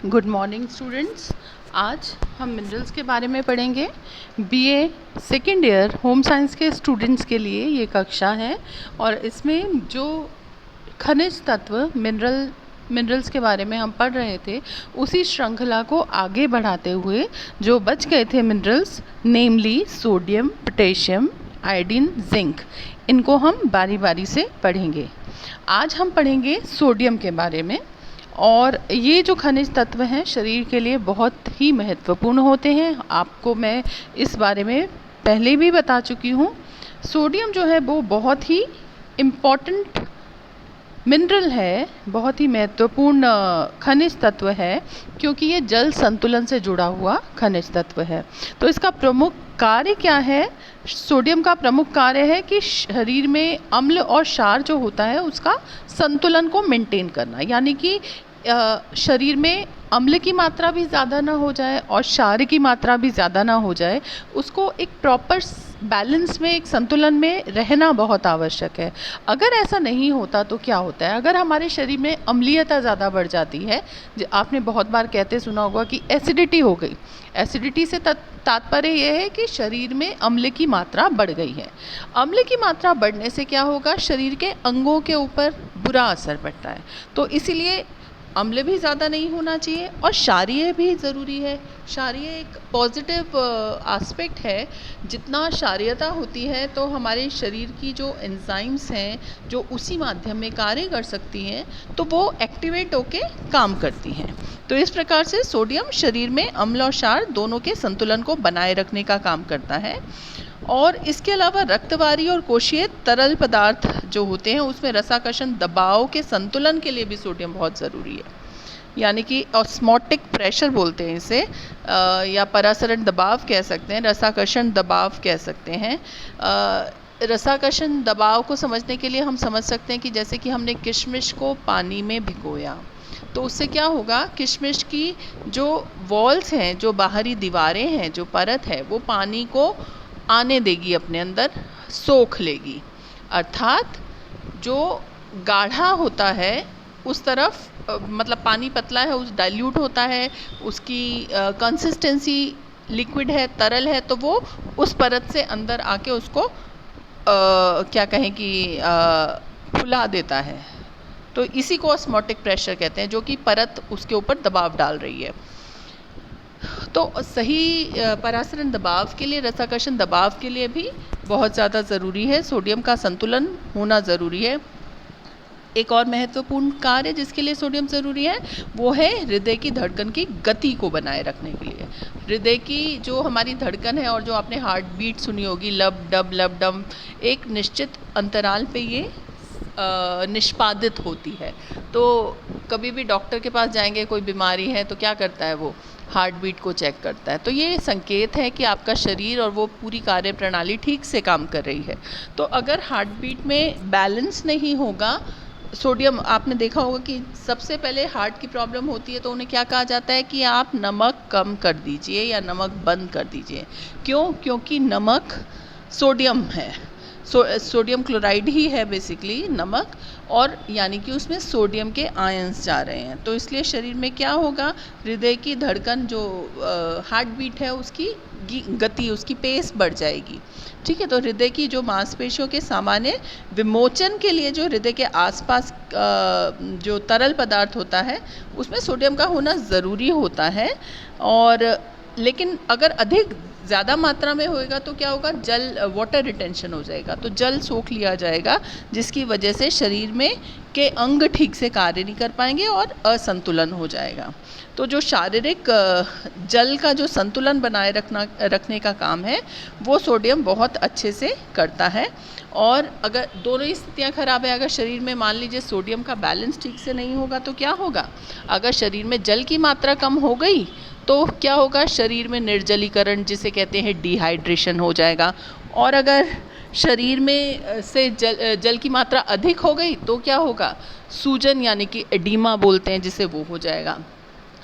Good morning students. आज हम minerals के बारे में पढ़ेंगे। BA second year home science के स्टूडेंट्स के लिए ये कक्षा है और इसमें जो खनिज तत्व मिनरल्स के बारे में हम पढ़ रहे थे, उसी श्रृंखला को आगे बढ़ाते हुए जो बच गए थे मिनरल्स, नेमली सोडियम, पोटेशियम, आयोडीन, जिंक, इनको हम बारी बारी से पढ़ेंगे। आज हम पढ़ेंगे सोडियम के बारे में। और ये जो खनिज तत्व हैं शरीर के लिए बहुत ही महत्वपूर्ण होते हैं। आपको मैं इस बारे में पहले भी बता चुकी हूँ। सोडियम जो है वो बहुत ही इम्पॉर्टेंट मिनरल है, बहुत ही महत्वपूर्ण खनिज तत्व है, क्योंकि ये जल संतुलन से जुड़ा हुआ खनिज तत्व है। तो इसका प्रमुख कार्य क्या है? सोडियम का प्रमुख कार्य है कि शरीर में अम्ल और क्षार जो होता है उसका संतुलन को मेंटेन करना, यानी कि शरीर में अम्ल की मात्रा भी ज़्यादा ना हो जाए और क्षार की मात्रा भी ज़्यादा ना हो जाए, उसको एक प्रॉपर बैलेंस में, एक संतुलन में रहना बहुत आवश्यक है। अगर ऐसा नहीं होता तो क्या होता है? अगर हमारे शरीर में अम्लीयता ज़्यादा बढ़ जाती है, आपने बहुत बार कहते सुना होगा कि एसिडिटी हो गई। एसिडिटी से तात्पर्य यह है कि शरीर में अम्ल की मात्रा बढ़ गई है। अम्ल की मात्रा बढ़ने से क्या होगा? शरीर के अंगों के ऊपर बुरा असर पड़ता है। तो इसीलिए अम्ल भी ज़्यादा नहीं होना चाहिए और क्षारीय भी ज़रूरी है। क्षारीय एक पॉजिटिव एस्पेक्ट है। जितना क्षारीयता होती है तो हमारे शरीर की जो एंजाइम्स हैं, जो उसी माध्यम में कार्य कर सकती हैं, तो वो एक्टिवेट होके काम करती हैं। तो इस प्रकार से सोडियम शरीर में अम्ल और क्षार दोनों के संतुलन को बनाए रखने का काम करता है। और इसके अलावा रक्तवारी और कोशीय तरल पदार्थ जो होते हैं उसमें रसाकर्षण दबाव के संतुलन के लिए भी सोडियम बहुत ज़रूरी है। यानी कि ऑस्मोटिक प्रेशर बोलते हैं इसे, या परासरण दबाव कह सकते हैं, रसाकर्षण दबाव कह सकते हैं। रसाकर्षण दबाव को समझने के लिए हम समझ सकते हैं कि जैसे कि हमने किशमिश को पानी में भिगोया, तो उससे क्या होगा? किशमिश की जो वॉल्स हैं, जो बाहरी दीवारें हैं, जो परत है, वो पानी को आने देगी, अपने अंदर सोख लेगी। अर्थात जो गाढ़ा होता है उस तरफ, मतलब पानी पतला है, उस डाइल्यूट होता है, उसकी कंसिस्टेंसी लिक्विड है, तरल है, तो वो उस परत से अंदर आके उसको क्या कहें कि फुला देता है। तो इसी को ऑस्मोटिक प्रेशर कहते हैं, जो कि परत उसके ऊपर दबाव डाल रही है। तो सही परासरण दबाव के लिए, रसाकर्षण दबाव के लिए भी बहुत ज़्यादा ज़रूरी है, सोडियम का संतुलन होना ज़रूरी है। एक और महत्वपूर्ण कार्य जिसके लिए सोडियम ज़रूरी है वो है हृदय की धड़कन की गति को बनाए रखने के लिए। हृदय की जो हमारी धड़कन है और जो आपने हार्ट बीट सुनी होगी, लब डम, एक निश्चित अंतराल पे ये निष्पादित होती है। तो कभी भी डॉक्टर के पास जाएंगे, कोई बीमारी है, तो क्या करता है? वो हार्ट बीट को चेक करता है। तो ये संकेत है कि आपका शरीर और वो पूरी कार्य प्रणाली ठीक से काम कर रही है। तो अगर हार्ट बीट में बैलेंस नहीं होगा, सोडियम, आपने देखा होगा कि सबसे पहले हार्ट की प्रॉब्लम होती है तो उन्हें क्या कहा जाता है कि आप नमक कम कर दीजिए या नमक बंद कर दीजिए। क्यों? क्योंकि नमक सोडियम है, सोडियम क्लोराइड ही है बेसिकली नमक, और यानी कि उसमें सोडियम के आयंस जा रहे हैं। तो इसलिए शरीर में क्या होगा? हृदय की धड़कन, जो हार्ट बीट है, उसकी गति, उसकी पेस बढ़ जाएगी। ठीक है। तो हृदय की जो मांसपेशियों के सामान्य विमोचन के लिए जो हृदय के आसपास जो तरल पदार्थ होता है उसमें सोडियम का होना ज़रूरी होता है। और लेकिन अगर अधिक ज़्यादा मात्रा में होएगा तो क्या होगा? वाटर रिटेंशन हो जाएगा, तो जल सोख लिया जाएगा, जिसकी वजह से शरीर में के अंग ठीक से कार्य नहीं कर पाएंगे और असंतुलन हो जाएगा। तो जो शारीरिक जल का जो संतुलन बनाए रखने का काम है वो सोडियम बहुत अच्छे से करता है। और अगर दोनों ही स्थितियाँ खराब है, अगर शरीर में मान लीजिए सोडियम का बैलेंस ठीक से नहीं होगा तो क्या होगा? अगर शरीर में जल की मात्रा कम हो गई तो क्या होगा? शरीर में निर्जलीकरण, जिसे कहते हैं डिहाइड्रेशन, हो जाएगा। और अगर शरीर में से जल की मात्रा अधिक हो गई तो क्या होगा? सूजन, यानी कि एडीमा बोलते हैं जिसे, वो हो जाएगा।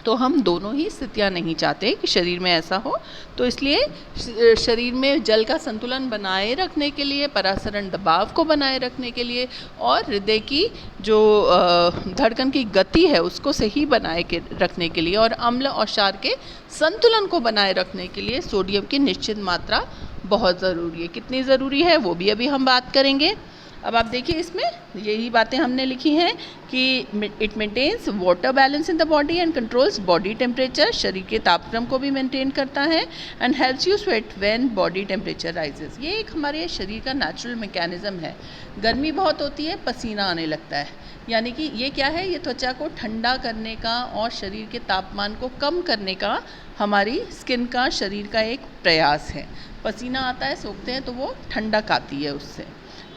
तो हम दोनों ही स्थितियाँ नहीं चाहते कि शरीर में ऐसा हो। तो इसलिए शरीर में जल का संतुलन बनाए रखने के लिए, परासरण दबाव को बनाए रखने के लिए और हृदय की जो धड़कन की गति है उसको सही बनाए के रखने के लिए और अम्ल और क्षार के संतुलन को बनाए रखने के लिए सोडियम की निश्चित मात्रा बहुत ज़रूरी है। कितनी ज़रूरी है वो भी अभी हम बात करेंगे। अब आप देखिए इसमें यही बातें हमने लिखी हैं कि it maintains water balance in the body and controls body temperature, शरीर के तापक्रम को भी मेंटेन करता है and helps you sweat when body temperature rises. ये एक हमारे शरीर का नेचुरल मैकेनिज्म है। गर्मी बहुत होती है, पसीना आने लगता है, यानी कि ये क्या है, ये त्वचा को ठंडा करने का और शरीर के तापमान को कम करने का हमारी स्किन का, शरीर का एक प्रयास है। पसीना आता है, सोखते हैं तो वो ठंडक आती है उससे,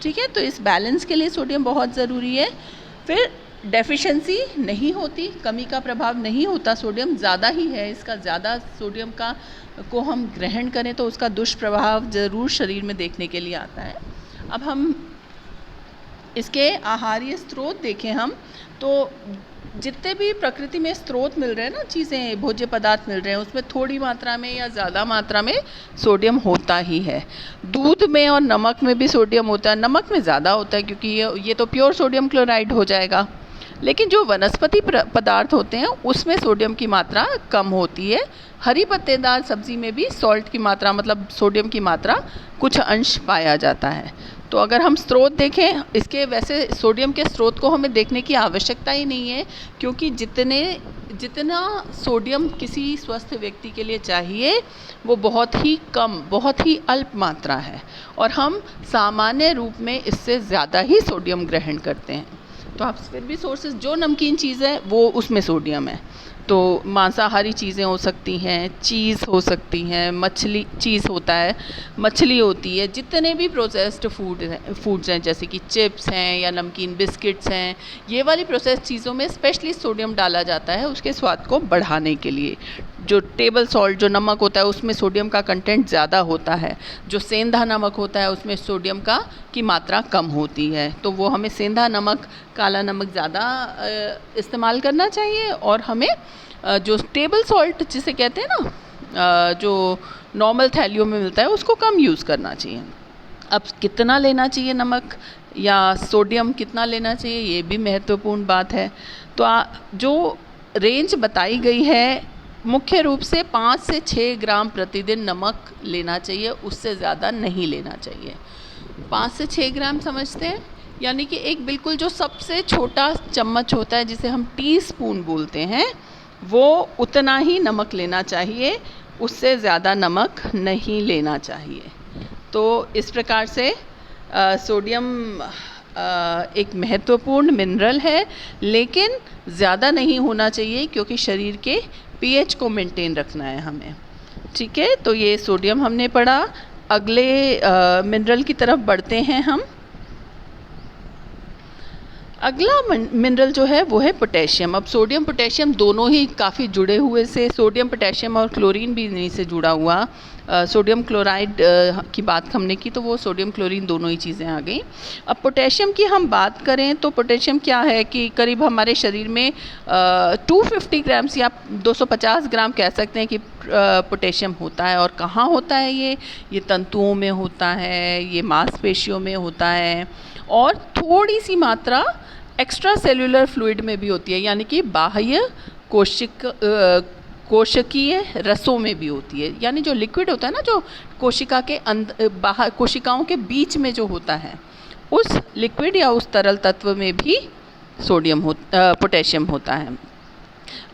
ठीक है। तो इस बैलेंस के लिए सोडियम बहुत ज़रूरी है। फिर डेफिशिएंसी नहीं होती, कमी का प्रभाव नहीं होता, सोडियम ज़्यादा ही है, इसका ज़्यादा सोडियम का को हम ग्रहण करें तो उसका दुष्प्रभाव ज़रूर शरीर में देखने के लिए आता है। अब हम इसके आहारीय स्रोत देखें हम तो जितने भी प्रकृति में स्रोत मिल रहे हैं ना, चीज़ें, भोज्य पदार्थ मिल रहे हैं, उसमें थोड़ी मात्रा में या ज़्यादा मात्रा में सोडियम होता ही है। दूध में और नमक में भी सोडियम होता है, नमक में ज़्यादा होता है क्योंकि ये तो प्योर सोडियम क्लोराइड हो जाएगा। लेकिन जो वनस्पति पदार्थ होते हैं उसमें सोडियम की मात्रा कम होती है। हरी पत्तेदार सब्ज़ी में भी सॉल्ट की मात्रा, मतलब सोडियम की मात्रा कुछ अंश पाया जाता है। तो अगर हम स्रोत देखें इसके, वैसे सोडियम के स्रोत को हमें देखने की आवश्यकता ही नहीं है क्योंकि जितना सोडियम किसी स्वस्थ व्यक्ति के लिए चाहिए वो बहुत ही कम, बहुत ही अल्प मात्रा है और हम सामान्य रूप में इससे ज़्यादा ही सोडियम ग्रहण करते हैं। तो आप फिर भी सोर्सेज, जो नमकीन चीज़ है वो उसमें सोडियम है। तो मांसाहारी चीज़ें हो सकती हैं, चीज़ हो सकती हैं, मछली चीज़ होता है, मछली होती है, जितने भी प्रोसेस्ड फूड्स हैं जैसे कि चिप्स हैं या नमकीन बिस्किट्स हैं, ये वाली प्रोसेस्ड चीज़ों में स्पेशली सोडियम डाला जाता है उसके स्वाद को बढ़ाने के लिए। जो टेबल सॉल्ट, जो नमक होता है उसमें सोडियम का कंटेंट ज़्यादा होता है, जो सेंधा नमक होता है उसमें सोडियम की मात्रा कम होती है। तो वो हमें सेंधा नमक, काला नमक ज़्यादा इस्तेमाल करना चाहिए और हमें जो टेबल सॉल्ट जिसे कहते हैं ना, जो नॉर्मल थैलियों में मिलता है उसको कम यूज़ करना चाहिए। अब कितना लेना चाहिए नमक या सोडियम कितना लेना चाहिए, ये भी महत्वपूर्ण बात है। तो जो रेंज बताई गई है मुख्य रूप से 5 से 6 ग्राम प्रतिदिन नमक लेना चाहिए, उससे ज़्यादा नहीं लेना चाहिए। 5 से 6 ग्राम समझते हैं, यानी कि एक बिल्कुल जो सबसे छोटा चम्मच होता है जिसे हम टीस्पून बोलते हैं, वो उतना ही नमक लेना चाहिए, उससे ज़्यादा नमक नहीं लेना चाहिए। तो इस प्रकार से सोडियम एक महत्वपूर्ण मिनरल है, लेकिन ज़्यादा नहीं होना चाहिए क्योंकि शरीर के पीएच को मेंटेन रखना है हमें, ठीक है। तो ये सोडियम हमने पढ़ा। अगले मिनरल की तरफ बढ़ते हैं हम। अगला मिनरल जो है वो है पोटेशियम। अब सोडियम पोटेशियम दोनों ही काफ़ी जुड़े हुए से, सोडियम पोटेशियम और क्लोरीन भी इन्हीं से जुड़ा हुआ। सोडियम क्लोराइड की बात हमने की तो वो सोडियम क्लोरीन दोनों ही चीज़ें आ गई। अब पोटेशियम की हम बात करें तो पोटेशियम क्या है कि करीब हमारे शरीर में 250 ग्राम्स या 250 ग्राम कह सकते हैं कि पोटेशियम होता है। और कहाँ होता है ये तंतुओं में होता है, ये मांसपेशियों में होता है और थोड़ी सी मात्रा एक्स्ट्रा सेल्यूलर फ्लूइड में भी होती है, यानी कि बाह्य कोशिकीय रसों में भी होती है। यानी जो लिक्विड होता है ना, जो कोशिका के बाहर, कोशिकाओं के बीच में जो होता है, उस लिक्विड या उस तरल तत्व में भी पोटेशियम होता है।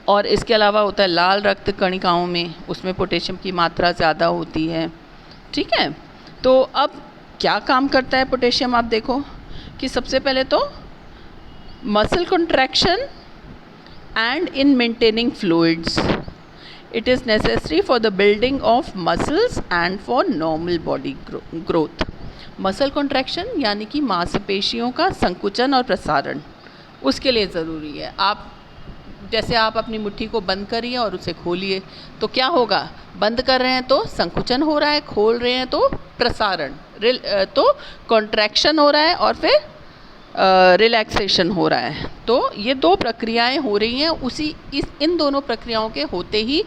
और इसके अलावा होता है लाल रक्त कणिकाओं में, उसमें पोटेशियम की मात्रा ज़्यादा होती है, ठीक है। तो अब क्या काम करता है पोटेशियम, आप देखो कि सबसे पहले तो muscle contraction and in maintaining fluids, it is necessary for the building of muscles and for normal body growth. Muscle contraction यानी कि मांसपेशियों का संकुचन और प्रसारण, उसके लिए ज़रूरी है। जैसे आप अपनी मुट्ठी को बंद करिए और उसे खोलिए तो क्या होगा, बंद कर रहे हैं तो संकुचन हो रहा है, खोल रहे हैं तो प्रसारण, तो कॉन्ट्रैक्शन हो रहा है और फिर रिलैक्सेशन हो रहा है। तो ये दो प्रक्रियाएं हो रही हैं, इन दोनों प्रक्रियाओं के होते ही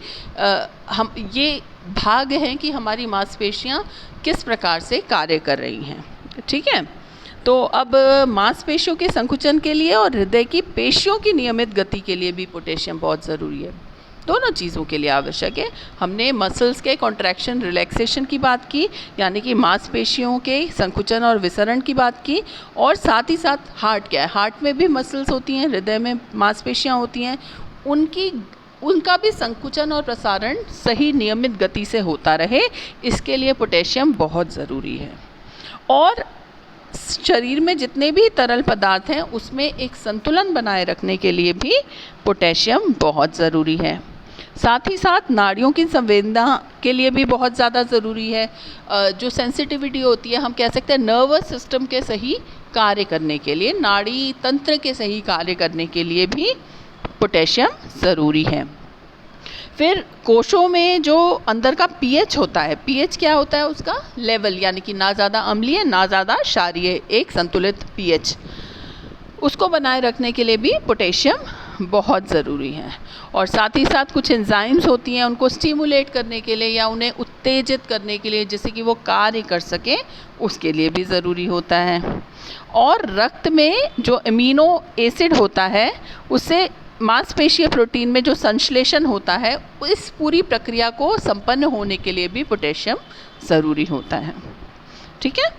हम ये भाग हैं कि हमारी मांसपेशियां किस प्रकार से कार्य कर रही हैं। ठीक है, तो अब मांसपेशियों के संकुचन के लिए और हृदय की पेशियों की नियमित गति के लिए भी पोटेशियम बहुत ज़रूरी है। दोनों चीज़ों के लिए आवश्यक है। हमने मसल्स के कॉन्ट्रैक्शन रिलैक्सेशन की बात की, यानी कि मांसपेशियों के संकुचन और विसरण की बात की, और साथ ही साथ हार्ट क्या है, हार्ट में भी मसल्स होती हैं, हृदय में मांसपेशियाँ होती हैं, उनका भी संकुचन और प्रसारण सही नियमित गति से होता रहे, इसके लिए पोटेशियम बहुत ज़रूरी है। और शरीर में जितने भी तरल पदार्थ हैं उसमें एक संतुलन बनाए रखने के लिए भी पोटेशियम बहुत ज़रूरी है। साथ ही साथ नाड़ियों की संवेदना के लिए भी बहुत ज़्यादा ज़रूरी है। जो सेंसिटिविटी होती है, हम कह सकते हैं नर्वस सिस्टम के सही कार्य करने के लिए, नाड़ी तंत्र के सही कार्य करने के लिए भी पोटेशियम ज़रूरी है। फिर कोशों में जो अंदर का पीएच होता है, पीएच क्या होता है, उसका लेवल, यानी कि ना ज़्यादा अम्लीय ना ज़्यादा क्षारीय, एक संतुलित पीएच, उसको बनाए रखने के लिए भी पोटेशियम बहुत ज़रूरी है। और साथ ही साथ कुछ एंजाइम्स होती हैं, उनको स्टिमुलेट करने के लिए या उन्हें उत्तेजित करने के लिए, जिससे कि वो कार्य कर सकें, उसके लिए भी ज़रूरी होता है। और रक्त में जो अमीनो एसिड होता है, उससे मांसपेशीय प्रोटीन में जो संश्लेषण होता है, इस पूरी प्रक्रिया को संपन्न होने के लिए भी पोटेशियम ज़रूरी होता है। ठीक है,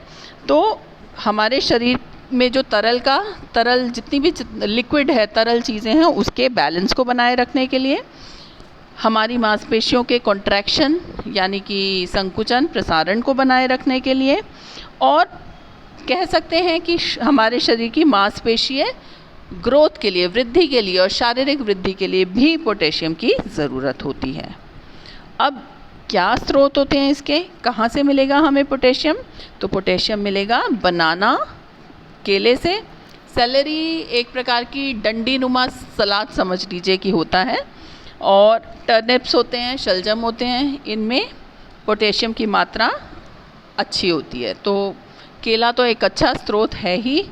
तो हमारे शरीर में जो तरल जितनी भी लिक्विड है, तरल चीज़ें हैं, उसके बैलेंस को बनाए रखने के लिए, हमारी मांसपेशियों के कॉन्ट्रैक्शन यानी कि संकुचन प्रसारण को बनाए रखने के लिए, और कह सकते हैं कि हमारे शरीर की मांसपेशीय ग्रोथ के लिए, वृद्धि के लिए और शारीरिक वृद्धि के लिए भी पोटेशियम की ज़रूरत होती है। अब क्या स्रोत होते हैं इसके, कहाँ से मिलेगा हमें पोटेशियम? तो पोटेशियम मिलेगा बनाना, केले से, सेलेरी एक प्रकार की डंडी नुमा सलाद समझ लीजिए कि होता है, और टर्निप्स होते हैं, शलजम होते हैं, इनमें पोटेशियम की मात्रा अच्छी होती है। तो केला तो एक अच्छा स्रोत है ही।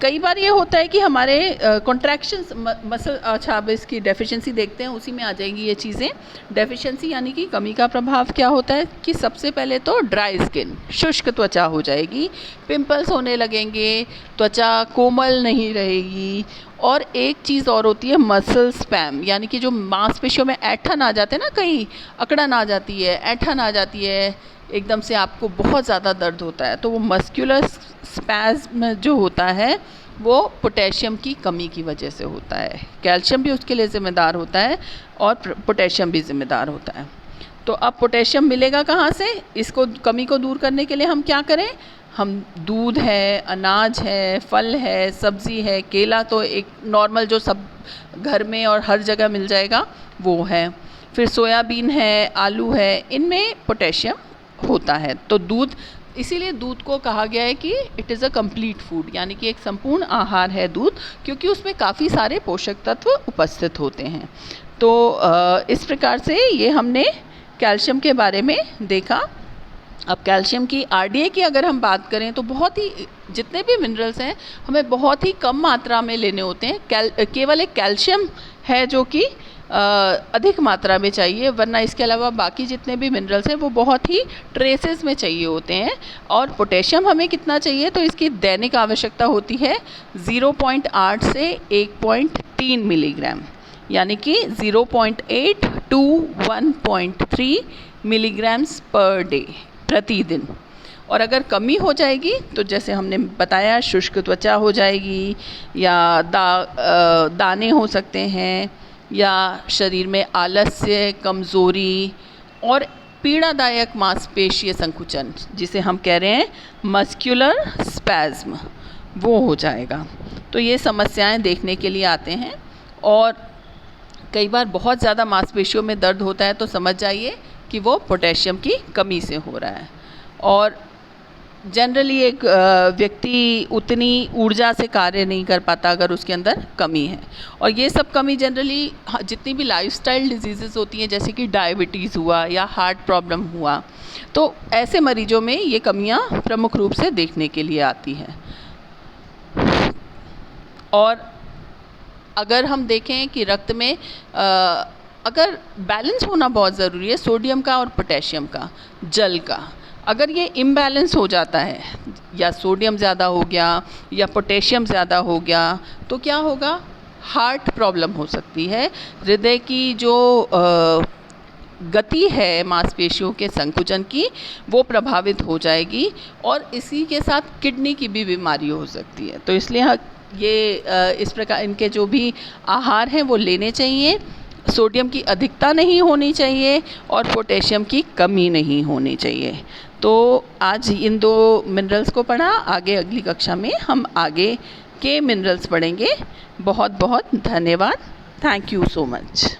कई बार ये होता है कि हमारे कॉन्ट्रैक्शंस मसल, अच्छा अब इसकी डेफिशिएंसी देखते हैं, उसी में आ जाएंगी ये चीज़ें। डेफिशिएंसी यानी कि कमी का प्रभाव क्या होता है कि सबसे पहले तो ड्राई स्किन, शुष्क त्वचा हो जाएगी, पिंपल्स होने लगेंगे, त्वचा कोमल नहीं रहेगी, और एक चीज़ और होती है मसल स्पैम, यानी कि जो मांसपेशियों में ऐंठन आ जाते हैं ना, कहीं अकड़न आ जाती है, ऐंठन आ जाती है, एकदम से आपको बहुत ज़्यादा दर्द होता है, तो वो मस्कुलर स्पैज़्म जो होता है वो पोटेशियम की कमी की वजह से होता है। कैल्शियम भी उसके लिए ज़िम्मेदार होता है और पोटेशियम भी ज़िम्मेदार होता है। तो अब पोटेशियम मिलेगा कहाँ से? इसको, कमी को दूर करने के लिए हम क्या करें? हम दूध है, अनाज है, फल है, सब्ज़ी है, केला तो एक नॉर्मल जो सब घर में और हर जगह मिल जाएगा वो है, फिर सोयाबीन है, आलू है, इनमें पोटेशियम होता है। तो दूध, इसीलिए दूध को कहा गया है कि it is a complete food, यानी कि एक संपूर्ण आहार है दूध, क्योंकि उसमें काफ़ी सारे पोषक तत्व उपस्थित होते हैं। तो इस प्रकार से ये हमने कैल्शियम के बारे में देखा। अब कैल्शियम की आरडीए की अगर हम बात करें तो बहुत ही, जितने भी मिनरल्स हैं हमें बहुत ही कम मात्रा में लेने होते हैं। केवल एक कैल्शियम है जो कि अधिक मात्रा में चाहिए, वरना इसके अलावा बाकी जितने भी मिनरल्स हैं वो बहुत ही ट्रेसेस में चाहिए होते हैं। और पोटेशियम हमें कितना चाहिए? तो इसकी दैनिक आवश्यकता होती है 0.8 से 1.3 मिलीग्राम, यानी कि 0.8 टू 1.3 मिलीग्राम्स पर डे, प्रतिदिन। और अगर कमी हो जाएगी तो जैसे हमने बताया, शुष्क त्वचा हो जाएगी, या दाने हो सकते हैं, या शरीर में आलस्य, कमज़ोरी और पीड़ादायक मांसपेशीय संकुचन, जिसे हम कह रहे हैं मस्कुलर स्पैज्म, वो हो जाएगा। तो ये समस्याएं देखने के लिए आते हैं, और कई बार बहुत ज़्यादा मांसपेशियों में दर्द होता है तो समझ जाइए कि वो पोटेशियम की कमी से हो रहा है। और जनरली एक व्यक्ति उतनी ऊर्जा से कार्य नहीं कर पाता अगर उसके अंदर कमी है। और ये सब कमी जनरली जितनी भी लाइफस्टाइल डिजीज़ेस होती हैं, जैसे कि डायबिटीज़ हुआ या हार्ट प्रॉब्लम हुआ, तो ऐसे मरीजों में ये कमियां प्रमुख रूप से देखने के लिए आती हैं। और अगर हम देखें कि रक्त में अगर बैलेंस होना बहुत ज़रूरी है सोडियम का और पोटेशियम का, जल का, अगर ये इम्बैलेंस हो जाता है या सोडियम ज़्यादा हो गया या पोटेशियम ज़्यादा हो गया तो क्या होगा, हार्ट प्रॉब्लम हो सकती है। हृदय की जो गति है मांसपेशियों के संकुचन की वो प्रभावित हो जाएगी और इसी के साथ किडनी की भी बीमारी हो सकती है। तो इसलिए ये इस प्रकार इनके जो भी आहार हैं वो लेने चाहिए। सोडियम की अधिकता नहीं होनी चाहिए और पोटेशियम की कमी नहीं होनी चाहिए। तो आज इन 2 मिनरल्स को पढ़ा, आगे अगली कक्षा में हम आगे के मिनरल्स पढ़ेंगे। बहुत बहुत धन्यवाद। Thank you so much.